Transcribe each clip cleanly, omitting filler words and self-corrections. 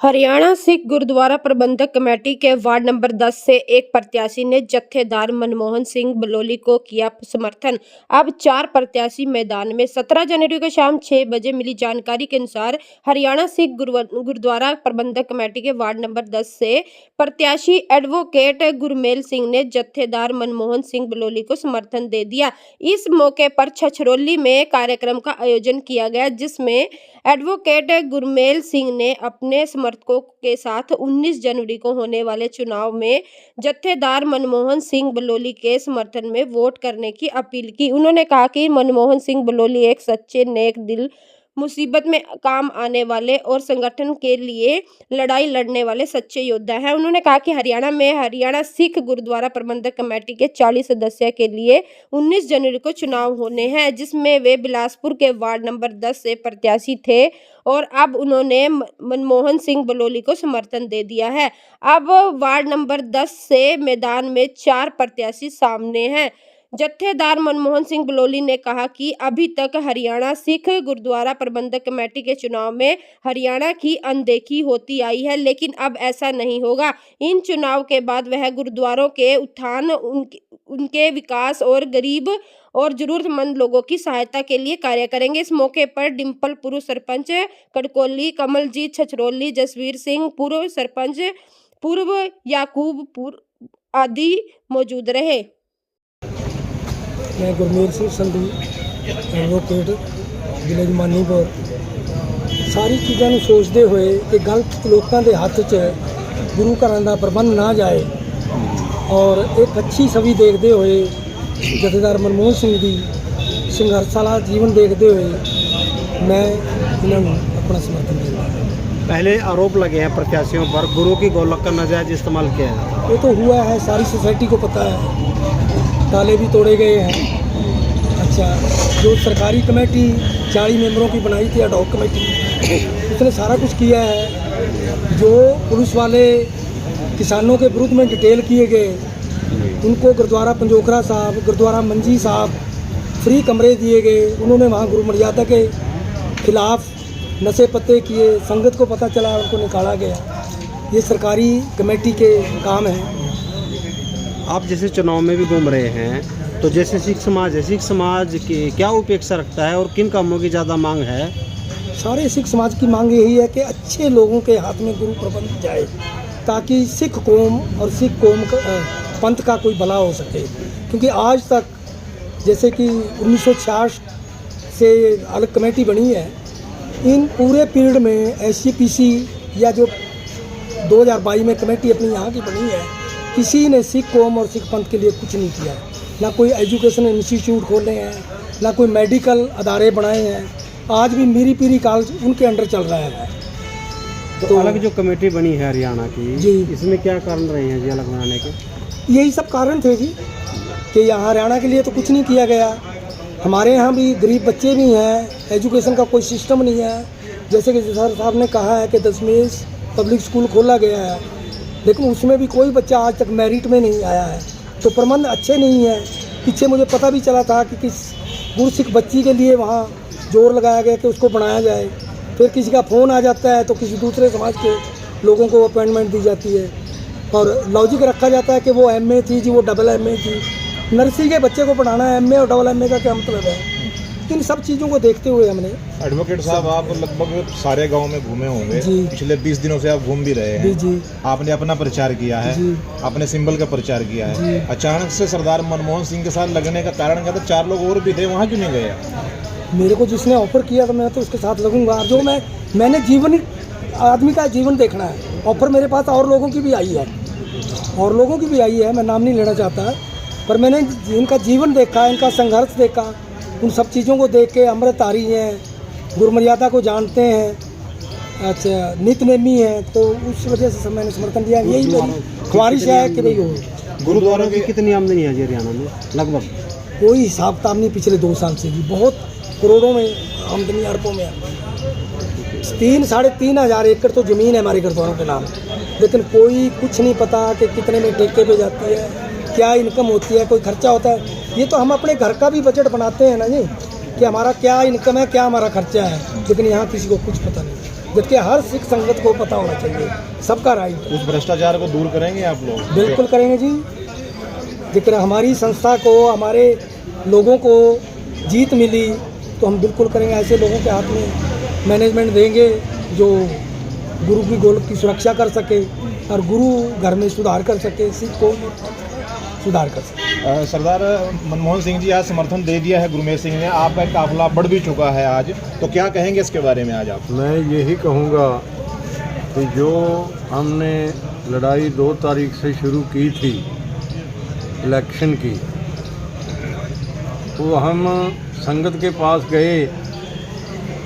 हरियाणा सिख गुरुद्वारा प्रबंधक कमेटी के ward number 10 से एक प्रत्याशी ने जत्थेदार मनमोहन सिंह बलोली को किया समर्थन। अब 4 प्रत्याशी मैदान में। 17 जनवरी को शाम 6 बजे मिली जानकारी के अनुसार हरियाणा सिख गुरुद्वारा प्रबंधक कमेटी के वार्ड नंबर 10 से प्रत्याशी एडवोकेट गुरमेल सिंह ने जत्थेदार मनमोहन सिंह बलोली को समर्थन दे दिया। इस मौके पर छछरौली में कार्यक्रम का आयोजन किया गया, जिसमें एडवोकेट गुरमेल सिंह ने अपने समर्थकों के साथ 19 जनवरी को होने वाले चुनाव में जत्थेदार मनमोहन सिंह बलोली के समर्थन में वोट करने की अपील की। उन्होंने कहा कि मनमोहन सिंह बलोली एक सच्चे नेक दिल, मुसीबत में काम आने वाले और संगठन के लिए लड़ाई लड़ने वाले सच्चे योद्धा हैं। उन्होंने कहा कि हरियाणा में हरियाणा सिख गुरुद्वारा प्रबंधक कमेटी के 40 सदस्य के लिए 19 जनवरी को चुनाव होने हैं, जिसमें वे बिलासपुर के वार्ड नंबर 10 से प्रत्याशी थे और अब उन्होंने मनमोहन सिंह बलोली को समर्थन दे दिया है। अब वार्ड नंबर 10 से मैदान में 4 प्रत्याशी सामने हैं। जत्थेदार मनमोहन सिंह बलोली ने कहा कि अभी तक हरियाणा सिख गुरुद्वारा प्रबंधक कमेटी के चुनाव में हरियाणा की अनदेखी होती आई है, लेकिन अब ऐसा नहीं होगा। इन चुनाव के बाद वह गुरुद्वारों के उत्थान, उनके विकास और गरीब और जरूरतमंद लोगों की सहायता के लिए कार्य करेंगे। इस मौके पर डिम्पल पूर्व सरपंच कड़कोली, कमलजीत छछरौली, जसवीर सिंह पूर्व सरपंच, पूर्व याकूब आदि मौजूद रहे। मैं गुरमेल सिंह संधू एडवोकेट विलेज मानीपुर सारी चीज़ों को सोचते हुए कि गलत लोगों के हाथ च गुरु घर का प्रबंध ना जाए और एक अच्छी छवि देखते हुए जत्थेदार मनमोहन सिंह की संघर्ष वाला जीवन देखते हुए मैं इन्होंने अपना समर्थन देना। पहले आरोप लगे हैं प्रत्याशियों पर गुरु की गोलक का नाजायज इस्तेमाल किया है। ये तो हुआ है, सारी सोसाइटी को पता है, ताले भी तोड़े गए हैं। अच्छा, जो सरकारी कमेटी 40 मेंबरों की बनाई थी एडहॉक कमेटी, उसने सारा कुछ किया है। जो पुलिस वाले किसानों के विरुद्ध में डिटेल किए गए, उनको गुरुद्वारा पंजोखरा साहब, गुरुद्वारा मंजी साहब फ्री कमरे दिए गए। उन्होंने वहाँ गुरु मर्यादा के खिलाफ नशे पत्ते किए, संगत को पता चला, उनको निकाला गया। ये सरकारी कमेटी के काम हैं। आप जैसे चुनाव में भी घूम रहे हैं, तो जैसे सिख समाज है, सिख समाज की क्या उपेक्षा रखता है और किन कामों की ज़्यादा मांग है? सारे सिख समाज की मांग यही है कि अच्छे लोगों के हाथ में गुरु प्रबंध जाए, ताकि सिख कौम और सिख कौम पंथ का कोई भला हो सके। क्योंकि आज तक जैसे कि 1966 से अलग कमेटी बनी है, इन पूरे पीरियड में SCPC या जो 2022 में कमेटी अपनी यहाँ की बनी है, किसी ने सिख कौम और सिख पंथ के लिए कुछ नहीं किया। ना कोई एजुकेशन इंस्टीट्यूट खोले हैं, ना कोई मेडिकल अदारे बनाए हैं। आज भी मीरी पीरी कॉलेज उनके अंडर चल रहा है। तो अलग जो कमेटी बनी है हरियाणा की जी, इसमें क्या कारण रहे हैं जी अलग बनाने के? यही सब कारण थे जी, कि यहाँ हरियाणा के लिए तो कुछ नहीं किया गया। हमारे यहाँ भी गरीब बच्चे भी हैं, एजुकेशन का कोई सिस्टम नहीं है। जैसे कि सर साहब ने कहा है कि दशमेश पब्लिक स्कूल खोला गया है, लेकिन उसमें भी कोई बच्चा आज तक मेरिट में नहीं आया है। तो प्रबंध अच्छे नहीं है। पीछे मुझे पता भी चला था कि किस गुरसिख बच्ची के लिए वहाँ जोर लगाया गया कि उसको बनाया जाए। फिर किसी का फ़ोन आ जाता है तो किसी दूसरे समाज के लोगों को अपॉइंटमेंट दी जाती है और लॉजिक रखा जाता है कि वो MA थी जी, वो AA थी। नर्सरी के बच्चे को पढ़ाना है, MA और AA का क्या मतलब है? इन सब चीज़ों को देखते हुए हमने। एडवोकेट साहब, आप लगभग सारे गांव में घूमे होंगे जी। पिछले 20 दिनों से आप घूम भी रहे हैं जी। आपने अपना प्रचार किया है जी। आपने सिंबल का प्रचार किया है जी। अचानक से सरदार मनमोहन सिंह के साथ लगने का कारण क्या था? 4 लोग और भी थे, वहाँ क्यों नहीं गए? मेरे को जिसने ऑफर किया तो मैं तो उसके साथ लगूंगा। जो मैंने जीवन, आदमी का जीवन देखना है। ऑफर मेरे पास और लोगों की भी आई है, मैं नाम नहीं लेना चाहता, पर मैंने इनका जीवन देखा, इनका संघर्ष देखा। उन सब चीज़ों को देख के अमृतधारी हैं, गुरु मर्यादा को जानते हैं, अच्छा नित्यनेमी हैं, तो उस वजह से मैंने समर्थन दिया। यही मेरी ख्वाहिश है कि भाई हो। गुरुद्वारों की कितनी आमदनी है जी हरियाणा में? लगभग कोई हिसाब किताब नहीं, पिछले 2 साल से भी बहुत करोड़ों में आमदनी, अरबों में। 3-3.5 हज़ार एकड़ तो ज़मीन है हमारे गुरुद्वारों के नाम, लेकिन कोई कुछ नहीं पता कि कितने में ठेके पे जाती है, क्या इनकम होती है, कोई खर्चा होता है। ये तो हम अपने घर का भी बजट बनाते हैं ना जी, कि हमारा क्या इनकम है, क्या हमारा खर्चा है, लेकिन यहाँ किसी को कुछ पता नहीं। जबकि हर सिख संगत को पता होना चाहिए, सबका राइट। उस भ्रष्टाचार को दूर करेंगे आप लोग? बिल्कुल करेंगे जी। जिक्र हमारी संस्था को, हमारे लोगों को जीत मिली तो हम बिल्कुल करेंगे। ऐसे लोगों के हाथ में मैनेजमेंट देंगे जो गुरु की गोलक की सुरक्षा कर सके और गुरु घर में सुधार कर सके, सिख को सुधार कर सके। सरदार मनमोहन सिंह जी आज समर्थन दे दिया है गुरमीत सिंह ने, आपका काफिला बढ़ भी चुका है आज, तो क्या कहेंगे इसके बारे में आज आप? मैं यही कहूँगा कि जो हमने लड़ाई 2 तारीख से शुरू की थी इलेक्शन की, तो हम संगत के पास गए।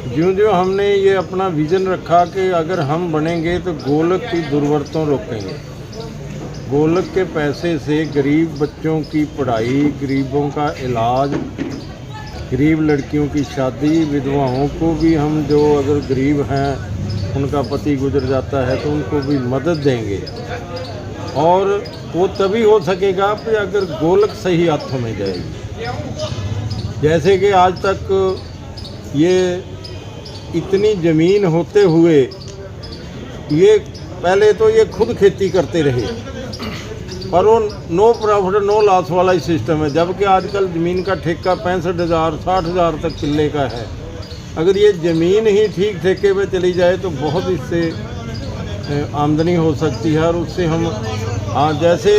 ज्यों-ज्यों हमने ये अपना विज़न रखा कि अगर हम बनेंगे तो गोलक की दुर्वर्तों रोकेंगे, गोलक के पैसे से गरीब बच्चों की पढ़ाई, गरीबों का इलाज, गरीब लड़कियों की शादी, विधवाओं को भी हम जो अगर गरीब हैं उनका पति गुजर जाता है तो उनको भी मदद देंगे। और वो तभी हो सकेगा कि अगर गोलक सही हाथों में जाएगी। जैसे कि आज तक ये इतनी ज़मीन होते हुए ये पहले तो ये खुद खेती करते रहे, पर वो नो प्रॉफिट नो लॉस वाला ही सिस्टम है, जबकि आजकल ज़मीन का ठेका 65,000 60,000 तक किले का है। अगर ये ज़मीन ही ठीक ठेके पे चली जाए तो बहुत इससे आमदनी हो सकती है। और उससे हम जैसे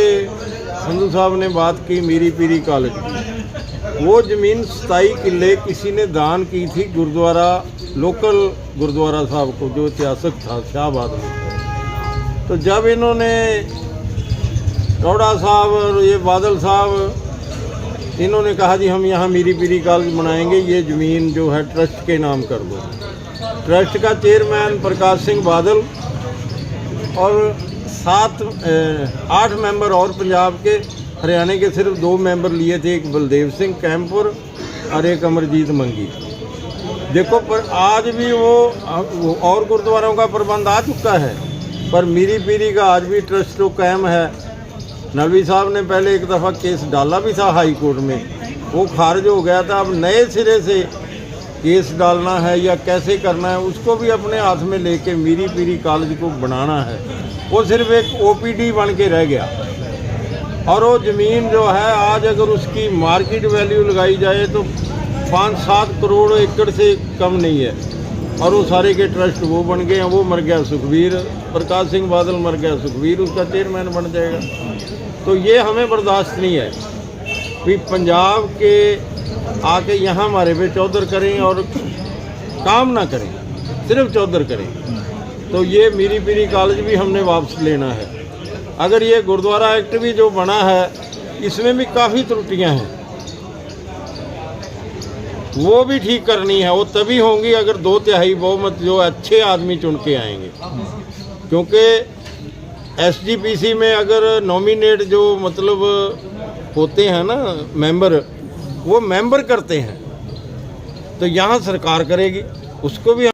संधू साहब ने बात की मीरी पीरी कॉलेज की, वो ज़मीन 27 किले किसी ने दान की थी गुरुद्वारा, लोकल गुरुद्वारा साहब को, जो ऐतिहासिक था शाहबाद में। तो जब इन्होंने गौड़ा साहब और ये बादल साहब इन्होंने कहा जी हम यहाँ मीरी पीरी कॉलेज बनाएंगे, ये ज़मीन जो है ट्रस्ट के नाम कर दो। ट्रस्ट का चेयरमैन प्रकाश सिंह बादल और 8 मेंबर और पंजाब के, हरियाणा के सिर्फ 2 मेंबर लिए थे, एक बलदेव सिंह कैंपुर और एक अमरजीत मंगी। देखो पर आज भी वो और गुरुद्वारों का प्रबंध आ चुका है, पर मीरी पीरी का आज भी ट्रस्ट तो कायम है। नलवी साहब ने पहले एक दफ़ा केस डाला भी था हाई कोर्ट में, वो खारिज हो गया था। अब नए सिरे से केस डालना है या कैसे करना है, उसको भी अपने हाथ में लेके मीरी पीरी कॉलेज को बनाना है। वो सिर्फ एक OPD बन के रह गया। और वो ज़मीन जो है आज अगर उसकी मार्केट वैल्यू लगाई जाए तो 5-7 करोड़ एकड़ से कम नहीं है। और वो सारे के ट्रस्ट वो बन गए हैं। वो मर गया सुखबीर, प्रकाश सिंह बादल मर गया, सुखबीर उसका चेयरमैन बन जाएगा। तो ये हमें बर्दाश्त नहीं है कि पंजाब के आके यहाँ हमारे पे चौधर करें और काम ना करें, सिर्फ चौधर करें। तो ये मीरी पीरी कॉलेज भी हमने वापस लेना है। अगर ये गुरुद्वारा एक्ट भी जो बना है इसमें भी काफ़ी त्रुटियां हैं, वो भी ठीक करनी है। वो तभी होंगी अगर 2/3 बहुमत जो अच्छे आदमी चुन के आएंगे। क्योंकि SGPC में अगर नॉमिनेट जो मतलब होते हैं ना मेंबर, वो मेंबर करते हैं, तो यहाँ सरकार करेगी, उसको भी